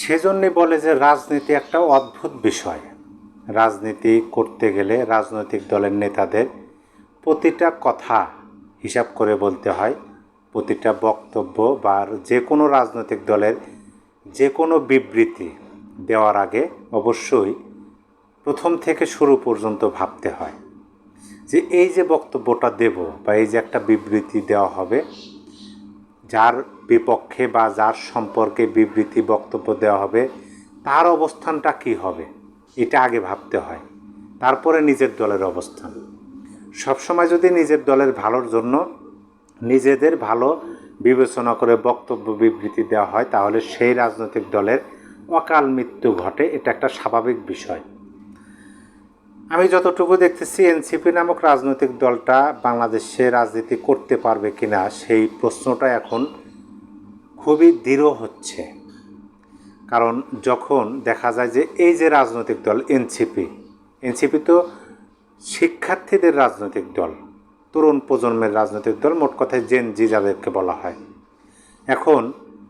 সেজন্যে বলে যে রাজনীতি একটা অদ্ভুত বিষয়। রাজনীতি করতে গেলে রাজনৈতিক দলের নেতাদের প্রতিটা কথা হিসাব করে বলতে হয়। প্রতিটা বক্তব্য বা যে কোনো রাজনৈতিক দলের যে কোনো বিবৃতি দেওয়ার আগে অবশ্যই প্রথম থেকে শুরু পর্যন্ত ভাবতে হয় যে এই যে বক্তব্যটা দেব বা এই যে একটা বিবৃতি দেওয়া হবে, যার বিপক্ষে বা যার সম্পর্কে বিবৃতি বক্তব্য দেওয়া হবে তার অবস্থানটা কী হবে এটা আগে ভাবতে হয়। তারপরে নিজের দলের অবস্থান। সবসময় যদি নিজের দলের ভালোর জন্য নিজেদের ভালো বিবেচনা করে বক্তব্য বিবৃতি দেওয়া হয় তাহলে সেই রাজনৈতিক দলের অকাল মৃত্যু ঘটে, এটা একটা স্বাভাবিক বিষয়। আমি যতটুকু দেখতেছি এনসিপি নামক রাজনৈতিক দলটা বাংলাদেশে রাজনীতি করতে পারবে কিনা সেই প্রশ্নটা এখন খুবই দৃঢ় হচ্ছে। কারণ যখন দেখা যায় যে এই যে রাজনৈতিক দল এনসিপি তো শিক্ষার্থীদের রাজনৈতিক দল, তরুণ প্রজন্মের রাজনৈতিক দল, মোট কথায় জেন জি যাদেরকে বলা হয়। এখন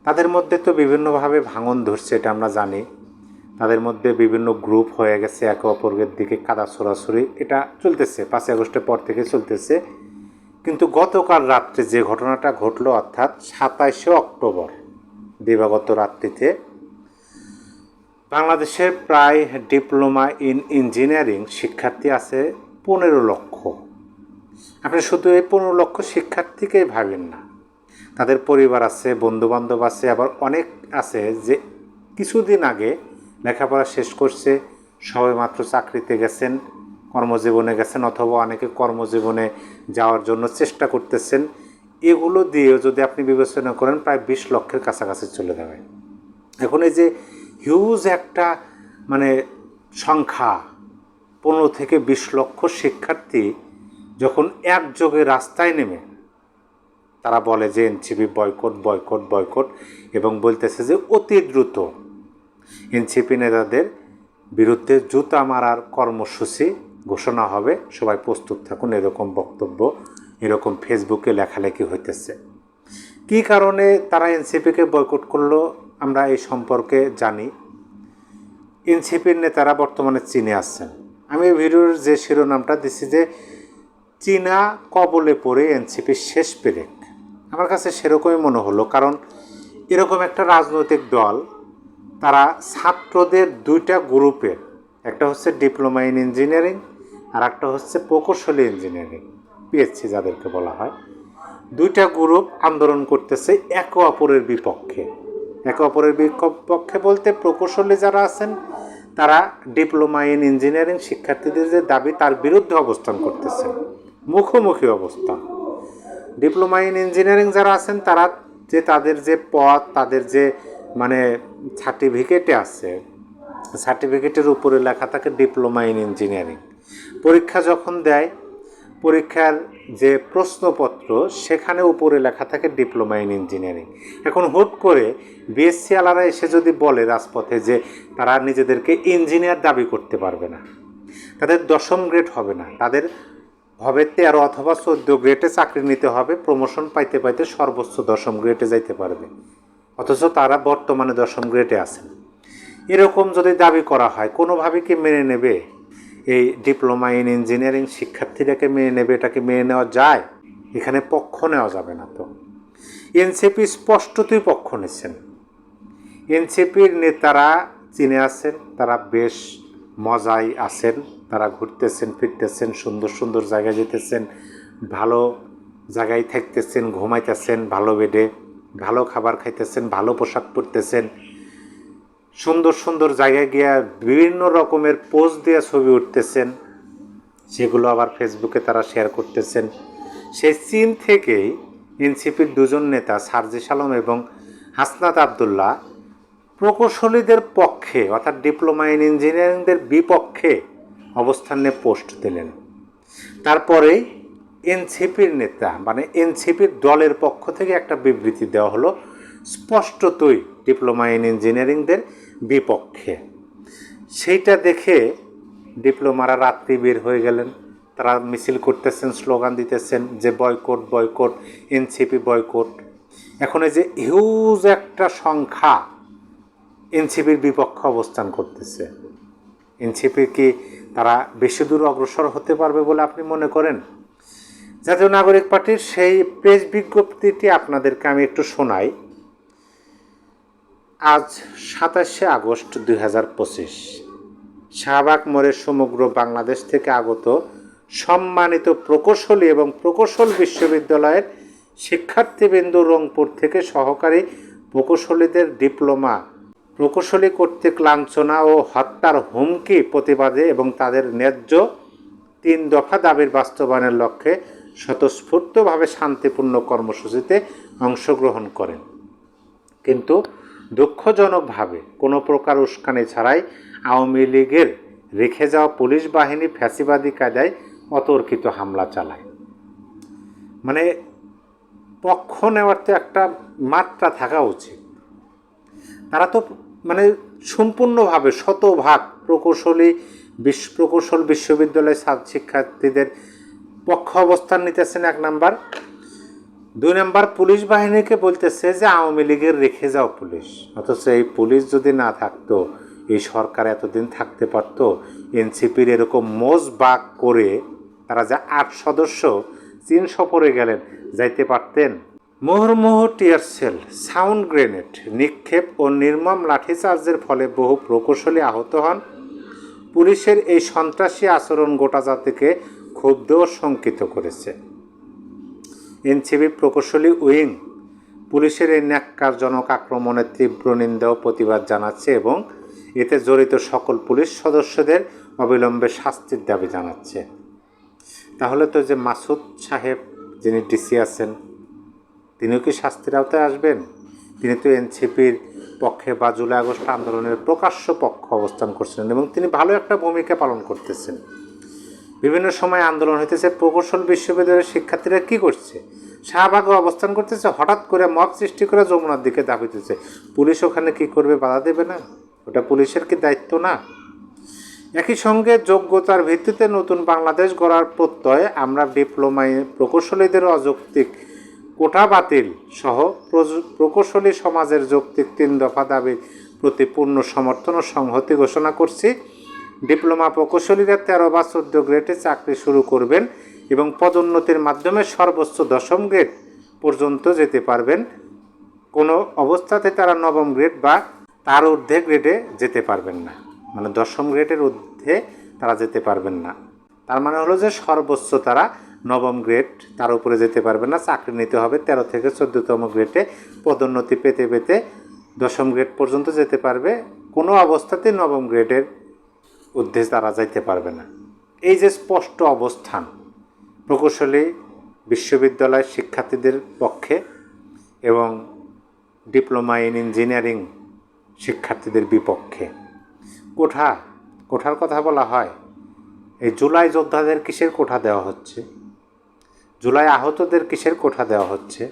তাদের মধ্যে তো বিভিন্নভাবে ভাঙন ধরছে, এটা আমরা জানি। তাদের মধ্যে বিভিন্ন গ্রুপ হয়ে গেছে, একে অপরের দিকে কাদা ছোড়াছুড়ি এটা চলতেছে, 5ই আগস্টের পর থেকে চলতেছে। কিন্তু গতকাল রাত্রে যে ঘটনাটা ঘটলো, অর্থাৎ 27শে অক্টোবর দিবাগত রাত্রিতে বাংলাদেশের প্রায় ডিপ্লোমা ইন ইঞ্জিনিয়ারিং শিক্ষার্থী আছে 15 লক্ষ। আপনি শুধু এই 15 লক্ষ শিক্ষার্থীকেই ভাবেন না, তাদের পরিবার আছে, বন্ধুবান্ধব আছে, আবার অনেক আছে যে কিছুদিন আগে লেখাপড়া শেষ করছে, সবেমাত্র চাকরিতে গেছেন, কর্মজীবনে গেছেন, অথবা অনেকে কর্মজীবনে যাওয়ার জন্য চেষ্টা করতেছেন। এগুলো দিয়েও যদি আপনি বিবেচনা করেন প্রায় 20 লক্ষের কাছাকাছি চলে যাবে। এখন এই যে হিউজ একটা সংখ্যা, 15 থেকে 20 লক্ষ শিক্ষার্থী যখন একযোগে রাস্তায় নেমে তারা বলে যে এনসিপি বয়কট বয়কট বয়কট, এবং বলতেছে যে অতি দ্রুত এনসিপি নেতাদের বিরুদ্ধে জুতা মারার কর্মসূচি ঘোষণা হবে, সবাই প্রস্তুত থাকুন, এরকম বক্তব্য এরকম ফেসবুকে লেখালেখি হইতেছে। কী কারণে তারা এনসিপিকে বয়কট করলো আমরা এই সম্পর্কে জানি। এনসিপির নেতারা বর্তমানে চীনে আসছেন। আমি এই ভিডিওর যে শিরোনামটা দিচ্ছি যে চীনা কবলে পড়ে এনসিপির শেষ পেরেক, আমার কাছে সেরকমই মনে হলো। কারণ এরকম একটা রাজনৈতিক দল, তারা ছাত্রদের দুইটা গ্রুপের, একটা হচ্ছে ডিপ্লোমা ইন ইঞ্জিনিয়ারিং আর একটা হচ্ছে প্রকৌশলী ইঞ্জিনিয়ারিং, পিএইচসি যাদেরকে বলা হয়, দুইটা গ্রুপ আন্দোলন করতেছে একে অপরের বিপক্ষে। একে অপরের বিপক্ষে বলতে প্রকৌশলী যারা আছেন তারা ডিপ্লোমা ইন ইঞ্জিনিয়ারিং শিক্ষার্থীদের যে দাবি তার বিরুদ্ধে অবস্থান করতেছেন, মুখোমুখি অবস্থান। ডিপ্লোমা ইন ইঞ্জিনিয়ারিং যারা আছেন তারা যে তাদের যে পদ, তাদের যে সার্টিফিকেটে আছে, সার্টিফিকেটের উপরে লেখা থাকে ডিপ্লোমা ইন ইঞ্জিনিয়ারিং। পরীক্ষা যখন দেয়, পরীক্ষার যে প্রশ্নপত্র সেখানে উপরে লেখা থাকে ডিপ্লোমা ইন ইঞ্জিনিয়ারিং। এখন হুট করে বিএসসি আলারা এসে যদি বলে রাজপথে যে তারা নিজেদেরকে ইঞ্জিনিয়ার দাবি করতে পারবে না, তাদের 10ম গ্রেড হবে না, তাদের হবে 13 অথবা 14 গ্রেডে চাকরি নিতে হবে, প্রমোশন পাইতে পাইতে সর্বোচ্চ 10ম গ্রেডে যাইতে পারবে, অথচ তারা বর্তমানে 10ম গ্রেডে আছেন। এরকম যদি দাবি করা হয়, কোনোভাবে কি মেনে নেবে এই ডিপ্লোমা ইন ইঞ্জিনিয়ারিং শিক্ষার্থীরাকে মেনে নেবে? এটাকে মেনে নেওয়া যায়? এখানে পক্ষ নেওয়া যাবে না। তো এনসিপি স্পষ্টতই পক্ষ নিচ্ছেন। এনসিপির নেতারা চীনে আছেন, তারা বেশ মজায় আছেন, তারা ঘুরতেছেন ফিরতেছেন, সুন্দর সুন্দর জায়গায় যেতেছেন, ভালো জায়গায় থাকতেছেন, ঘুমাইতেছেন ভালো বেডে, ভালো খাবার খাইতেছেন, ভালো পোশাক পরতেছেন, সুন্দর সুন্দর জায়গায় গিয়ে বিভিন্ন রকমের পোজ দিয়ে ছবি উঠতেছেন, সেগুলো আবার ফেসবুকে তারা শেয়ার করতেছেন। সেই চীন থেকেই এনসিপির দুজন নেতা সার্জিস আলম এবং হাসনাত আবদুল্লাহ প্রকৌশলীদের পক্ষে অর্থাৎ ডিপ্লোমা ইন ইঞ্জিনিয়ারিংদের বিপক্ষে অবস্থান নিয়ে পোস্ট দিলেন। তারপরেই এনসিপির নেতা এনসিপির দলের পক্ষ থেকে একটা বিবৃতি দেওয়া হলো স্পষ্টতই ডিপ্লোমা ইন ইঞ্জিনিয়ারিংদের বিপক্ষে। সেইটা দেখে ডিপ্লোমারা রাত্রি বের হয়ে গেলেন, তারা মিছিল করতেছেন, স্লোগান দিতেছেন যে বয়কট বয়কট, এনসিপি বয়কট। এখন এই যে হিউজ একটা সংখ্যা এনসিপির বিপক্ষে অবস্থান করতেছে। এনসিপি কি তারা বেশি দূর অগ্রসর হতে পারবে বলে আপনি মনে করেন? জাতীয় নাগরিক পার্টির সেই প্রেস বিজ্ঞপ্তিটি আপনাদেরকে আমি একটু শোনাই। আজ 27শে আগস্ট 2025 শাহবাগ মোড়ে সমগ্র বাংলাদেশ থেকে আগত সম্মানিত প্রকৌশলী এবং প্রকৌশল বিশ্ববিদ্যালয়ের শিক্ষার্থীবৃন্দ রংপুর থেকে সহকারী প্রকৌশলীদের ডিপ্লোমা প্রকৌশলী কর্তৃক লাঞ্ছনা ও হত্যার হুমকি প্রতিবাদে এবং তাদের ন্যায্য 3 দফা দাবির বাস্তবায়নের লক্ষ্যে স্বতঃস্ফূর্তভাবে শান্তিপূর্ণ কর্মসূচিতে অংশগ্রহণ করেন, কিন্তু দুঃখজনকভাবে কোনো প্রকার উস্কানি ছাড়াই আওয়ামী লীগের রেখে যাওয়া পুলিশ বাহিনী ফ্যাসিবাদী কায়দায় অতর্কিত হামলা চালায়। মানে পক্ষ নেওয়ার তো একটা মাত্রা থাকা উচিত। তারা তো মানে সম্পূর্ণভাবে শতভাগ প্রকৌশল বিশ্ববিদ্যালয়ের শিক্ষার্থীদের পক্ষ অবস্থান নিতেছেন 1 নাম্বার। 2 নাম্বার, পুলিশ বাহিনীকে বলতেছে যে আওয়ামী লীগের রেখে যাও পুলিশ। অথচ এই পুলিশ যদি না থাকতো, এই সরকার এতদিন থাকতে পারত? এনসিপির এরকম মোজবাগ করে তারা যে 8 সদস্য চীন সফরে গেলেন, যাইতে পারতেন? মুহুর্মুহু টিয়ার সেল, সাউন্ড গ্রেনেড নিক্ষেপ ও নির্মম লাঠিচার্জের ফলে বহু প্রকৌশলী আহত হন। পুলিশের এই সন্ত্রাসী আচরণ গোটা জাতিকে ক্ষুব্ধ ও শঙ্কিত করেছে। এনসিপি প্রকৌশলী উইং পুলিশের এই ন্যাক্কারজনক আক্রমণের তীব্র নিন্দা ও প্রতিবাদ জানাচ্ছে এবং এতে জড়িত সকল পুলিশ সদস্যদের অবিলম্বে শাস্তির দাবি জানাচ্ছে। তাহলে তো যে মাসুদ সাহেব যিনি ডিসি আছেন, তিনিও কি শাস্তির আওতায় আসবেন? তিনি তো এনসিপির পক্ষে বা জুলাই আগস্ট আন্দোলনের প্রকাশ্য পক্ষ অবস্থান করছিলেন এবং তিনি ভালো একটা ভূমিকা পালন করতেছেন। বিভিন্ন সময় আন্দোলন হইতেছে, প্রকৌশল বিশ্ববিদ্যালয়ের শিক্ষার্থীরা কি করছে? শাহবাগে অবস্থান করতেছে, হঠাৎ করে মব সৃষ্টি করে যমুনার দিকে দাবিতেছে। পুলিশ ওখানে কি করবে? বাধা দেবে না? ওটা পুলিশের কি দায়িত্ব না? একই সঙ্গে যোগ্যতার ভিত্তিতে নতুন বাংলাদেশ গড়ার প্রত্যয়ে আমরা ডিপ্লোমায় প্রকৌশলীদের অযৌক্তিক কোটা বাতিল সহ প্রকৌশলী সমাজের যৌক্তিক 3 দফা দাবির প্রতি পূর্ণ সমর্থন ও সংহতি ঘোষণা করছি। ডিপ্লোমা প্রকৌশলীরা 13 বা 14 গ্রেডে চাকরি শুরু করবেন এবং পদোন্নতির মাধ্যমে সর্বোচ্চ 10ম গ্রেড পর্যন্ত যেতে পারবেন। কোনো অবস্থাতে তারা 9ম গ্রেড বা তার ঊর্ধ্বে গ্রেডে যেতে পারবেন না। মানে 10ম গ্রেডের ঊর্ধ্বে তারা যেতে পারবেন না। তার মানে হলো যে সর্বোচ্চ তারা 9ম গ্রেড, তার উপরে যেতে পারবে না। চাকরি নিতে হবে 13 থেকে 14তম গ্রেডে। পদোন্নতি পেতে পেতে 10ম গ্রেড পর্যন্ত যেতে পারবে। কোনো অবস্থাতেই 9ম গ্রেডের ঊর্ধ্বে তারা যাইতে পারবে না। এই যে স্পষ্ট অবস্থান প্রকৌশলী বিশ্ববিদ্যালয়ের শিক্ষার্থীদের পক্ষে এবং ডিপ্লোমা ইন ইঞ্জিনিয়ারিং শিক্ষার্থীদের বিপক্ষে। কোঠার কথা বলা হয়, এই জুলাই যোদ্ধাদের কিসের কোঠা দেওয়া হচ্ছে? জুলাই আহতদের কিসের কোঠা দেওয়া হচ্ছে?